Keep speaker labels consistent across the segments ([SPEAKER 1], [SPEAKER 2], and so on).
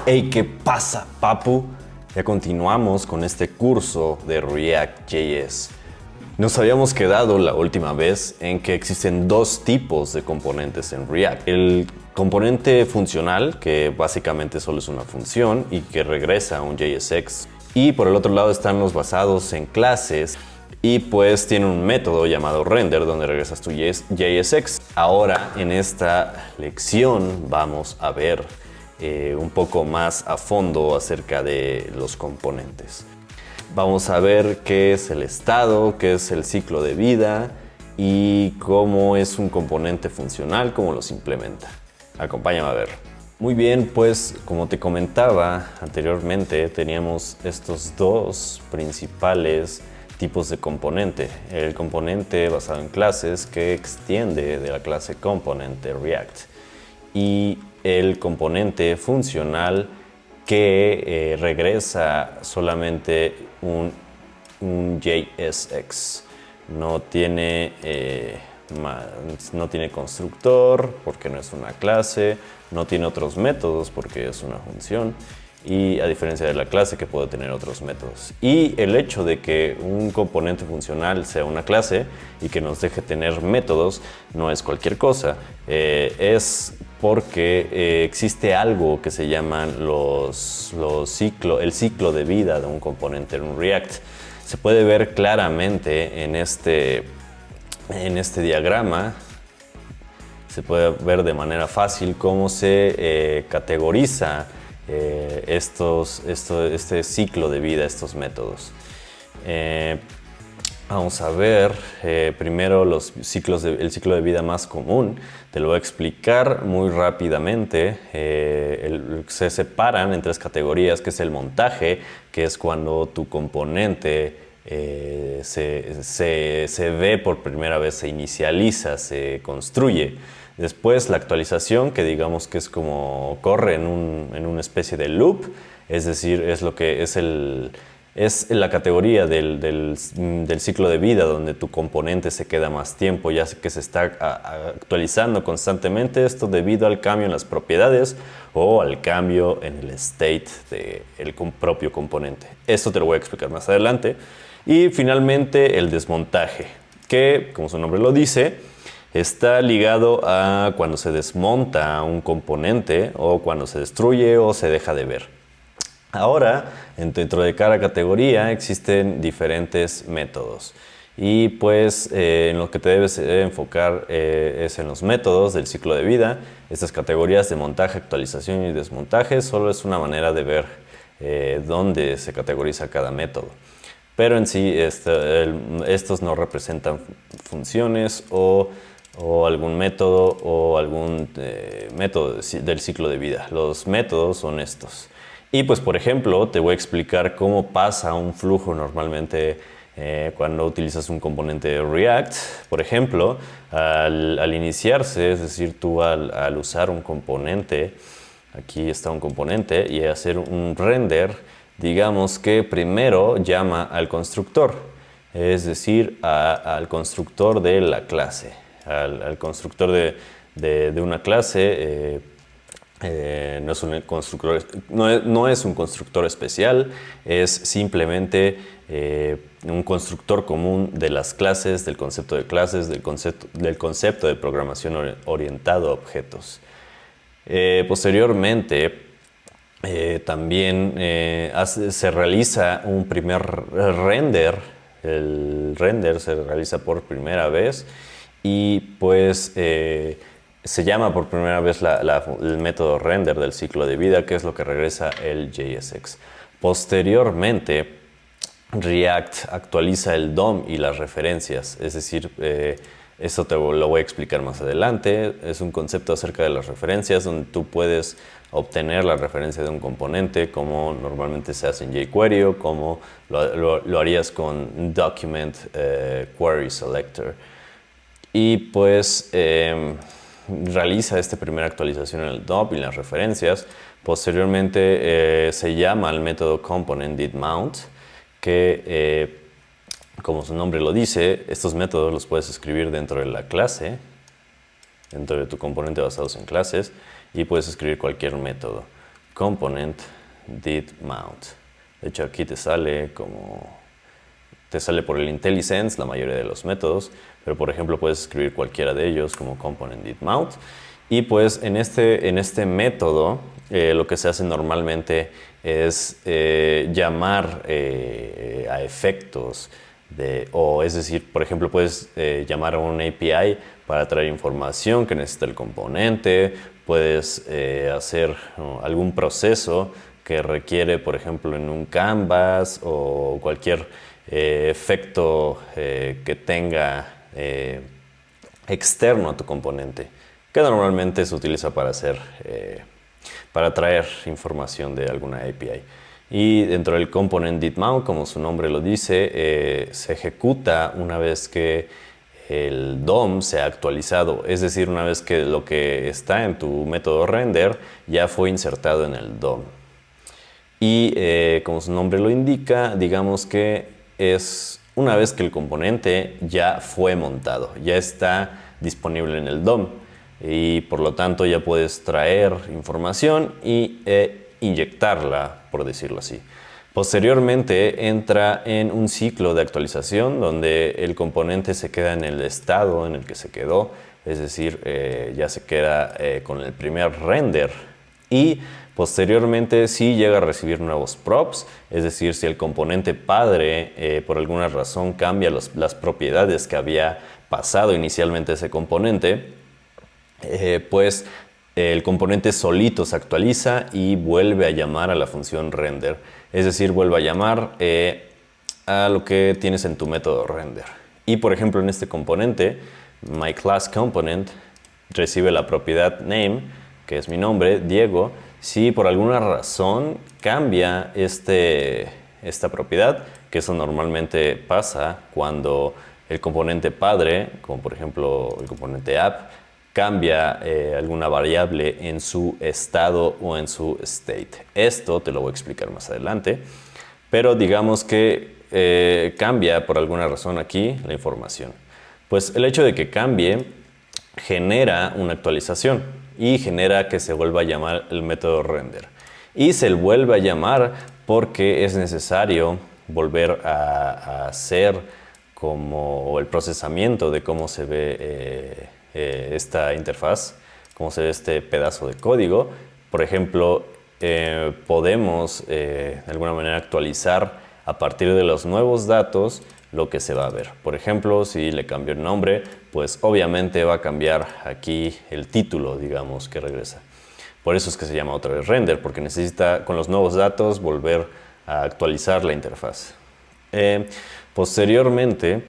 [SPEAKER 1] Hey, ¿qué pasa, papu? Ya continuamos con este curso de React.js. Nos habíamos quedado la última vez en que existen dos tipos de componentes en React. El componente funcional, que básicamente solo es una función y que regresa a un JSX. Y por el otro lado están los basados en clases y pues tiene un método llamado render donde regresas tu JSX. Ahora en esta lección vamos a ver un poco más a fondo acerca de los componentes. Vamos a ver qué es el estado, qué es el ciclo de vida y cómo es un componente funcional, cómo los implementa. Acompáñame a ver. Muy bien, pues como te comentaba anteriormente, teníamos estos dos principales tipos de componente. El componente basado en clases que extiende de la clase component de React y el componente funcional que regresa solamente un JSX. No tiene constructor porque no es una clase, no tiene otros métodos porque es una función, y a diferencia de la clase que puede tener otros métodos. Y el hecho de que un componente funcional sea una clase y que nos deje tener métodos no es cualquier cosa, es porque existe algo que se llaman el ciclo de vida de un componente en React. Se puede ver claramente en este diagrama. Se puede ver de manera fácil cómo se categoriza este ciclo de vida, estos métodos. Vamos a ver primero el ciclo de vida más común. Te lo voy a explicar muy rápidamente. Se separan en tres categorías, que es el montaje, que es cuando tu componente se ve por primera vez, se inicializa, se construye. Después la actualización, que digamos que es como corre en una especie de loop, es decir, es la categoría del ciclo de vida donde tu componente se queda más tiempo, ya que se está actualizando constantemente, esto debido al cambio en las propiedades o al cambio en el state del propio componente. Esto te lo voy a explicar más adelante. Y finalmente el desmontaje, que como su nombre lo dice, está ligado a cuando se desmonta un componente o cuando se destruye o se deja de ver. Ahora, dentro de cada categoría existen diferentes métodos y pues en lo que te debes enfocar es en los métodos del ciclo de vida. Estas categorías de montaje, actualización y desmontaje solo es una manera de ver dónde se categoriza cada método. Pero en sí estos no representan funciones o algún método o algún método del ciclo de vida. Los métodos son estos. Y pues por ejemplo te voy a explicar cómo pasa un flujo normalmente cuando utilizas un componente de React. Por ejemplo, al iniciarse, es decir, tú al usar un componente, aquí está un componente, y hacer un render, digamos que primero llama al constructor, es decir, al constructor de la clase, al constructor de una clase. No es un constructor especial, es simplemente un constructor común de las clases, del concepto de clases, del concepto de programación orientado a objetos. Posteriormente, también se realiza un primer render. El render se realiza por primera vez y pues se llama por primera vez el método render del ciclo de vida, que es lo que regresa el JSX. Posteriormente, React actualiza el DOM y las referencias, es decir, esto te lo voy a explicar más adelante. Es un concepto acerca de las referencias donde tú puedes obtener la referencia de un componente como normalmente se hace en jQuery o como lo harías con Document Query Selector. Y pues realiza esta primera actualización en el DOM y las referencias. Posteriormente se llama el método component.didMount, que como su nombre lo dice, estos métodos los puedes escribir dentro de la clase, dentro de tu componente basados en clases, y puedes escribir cualquier método. component did mount. De hecho, aquí te sale por el IntelliSense la mayoría de los métodos, pero por ejemplo puedes escribir cualquiera de ellos como component did mount. Y pues en este método lo que se hace normalmente es llamar a efectos es decir, por ejemplo, puedes llamar a un API para traer información que necesita el componente, puedes hacer algún proceso que requiere, por ejemplo, en un canvas o cualquier efecto que tenga externo a tu componente, que normalmente se utiliza para traer información de alguna API. Y dentro del component did mount, como su nombre lo dice, se ejecuta una vez que el DOM se ha actualizado, es decir, una vez que lo que está en tu método render ya fue insertado en el DOM. Y como su nombre lo indica, digamos que es una vez que el componente ya fue montado, ya está disponible en el DOM y por lo tanto ya puedes traer información y inyectarla, por decirlo así. Posteriormente entra en un ciclo de actualización donde el componente se queda en el estado en el que se quedó, es decir, ya se queda con el primer render y posteriormente sí llega a recibir nuevos props, es decir, si el componente padre por alguna razón cambia las propiedades que había pasado inicialmente ese componente, pues el componente solito se actualiza y vuelve a llamar a la función render. Es decir, vuelve a llamar a lo que tienes en tu método render. Y por ejemplo, en este componente, myClassComponent recibe la propiedad name, que es mi nombre, Diego. Si por alguna razón cambia esta propiedad, que eso normalmente pasa cuando el componente padre, como por ejemplo el componente app, cambia alguna variable en su estado o en su state. Esto te lo voy a explicar más adelante, pero digamos que cambia por alguna razón aquí la información. Pues el hecho de que cambie genera una actualización y genera que se vuelva a llamar el método render. Y se vuelve a llamar porque es necesario volver a hacer como el procesamiento de cómo se ve esta interfaz, cómo se ve este pedazo de código. Por ejemplo, podemos de alguna manera actualizar a partir de los nuevos datos lo que se va a ver. Por ejemplo, si le cambio el nombre, pues obviamente va a cambiar aquí el título, digamos, que regresa. Por eso es que se llama otra vez render, porque necesita con los nuevos datos volver a actualizar la interfaz. Posteriormente,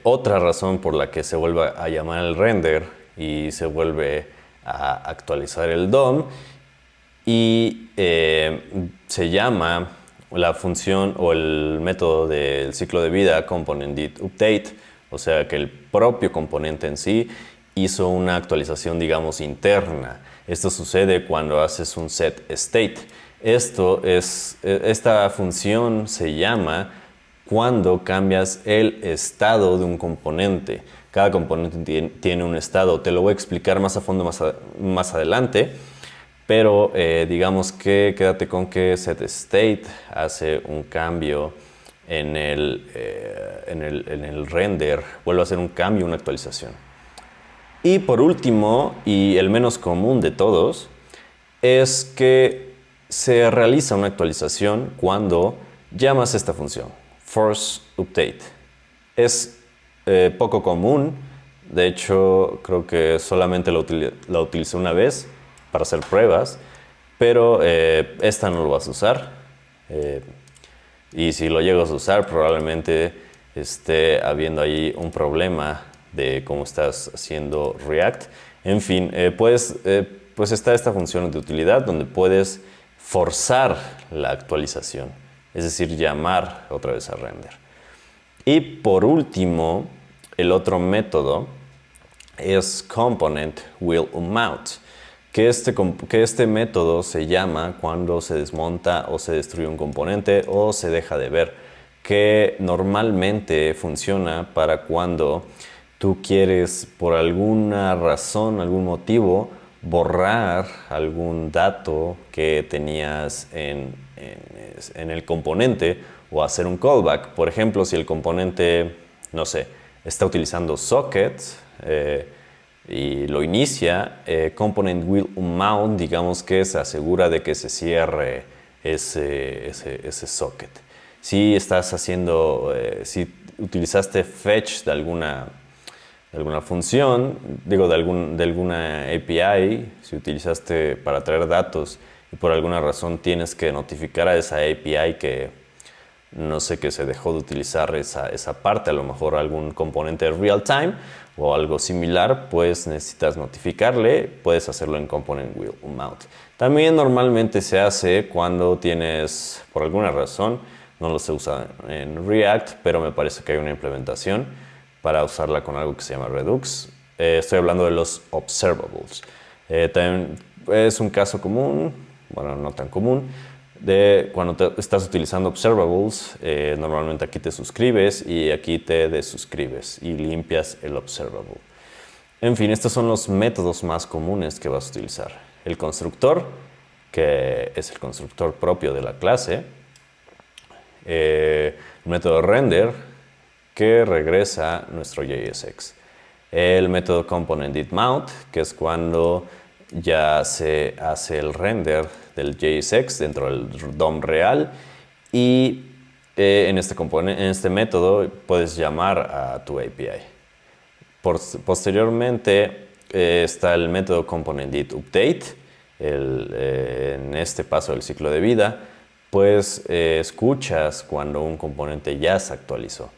[SPEAKER 1] otra razón por la que se vuelve a llamar el render y se vuelve a actualizar el DOM y se llama la función o el método del ciclo de vida component did update, o sea que el propio componente en sí hizo una actualización, digamos, interna. Esto sucede cuando haces un set state. Esta función se llama cuando cambias el estado de un componente. Cada componente tiene un estado. Te lo voy a explicar más a fondo más adelante. Pero digamos que quédate con que setState hace un cambio en el render, vuelve a hacer un cambio, una actualización. Y por último, y el menos común de todos, es que se realiza una actualización cuando llamas esta función, forceUpdate. Es poco común, de hecho creo que solamente la utilicé una vez para hacer pruebas, pero esta no lo vas a usar. Y si lo llegas a usar, probablemente esté habiendo ahí un problema de cómo estás haciendo React. En fin, pues está esta función de utilidad donde puedes forzar la actualización, es decir, llamar otra vez a render. Y por último, el otro método es component will unmount, que este método se llama cuando se desmonta o se destruye un componente o se deja de ver, que normalmente funciona para cuando tú quieres por alguna razón, algún motivo, borrar algún dato que tenías en el componente o hacer un callback. Por ejemplo, si el componente, no sé, está utilizando socket y lo inicia, component will unmount, digamos que se asegura de que se cierre ese socket. Si estás haciendo, si utilizaste fetch de alguna función, digo, de alguna API, si utilizaste para traer datos y por alguna razón tienes que notificar a esa API que, no sé, que se dejó de utilizar esa parte, a lo mejor algún componente real time o algo similar, pues necesitas notificarle, puedes hacerlo en component will unmount. También normalmente se hace cuando tienes, por alguna razón, no lo se usa en React, pero me parece que hay una implementación para usarla con algo que se llama Redux. Estoy hablando de los observables. También es un caso común, bueno, no tan común, de cuando estás utilizando observables, normalmente aquí te suscribes y aquí te desuscribes y limpias el observable. En fin, estos son los métodos más comunes que vas a utilizar. El constructor, que es el constructor propio de la clase. El método render, que regresa nuestro JSX. El método componentDidMount, que es cuando ya se hace el render del JSX dentro del DOM real y en este método puedes llamar a tu API. Posteriormente está el método componentDidUpdate. En este paso del ciclo de vida, pues escuchas cuando un componente ya se actualizó.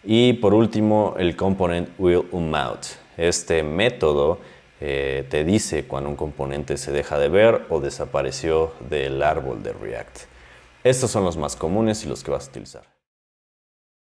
[SPEAKER 1] Y por último, el component will unmount. Este método te dice cuando un componente se deja de ver o desapareció del árbol de React. Estos son los más comunes y los que vas a utilizar.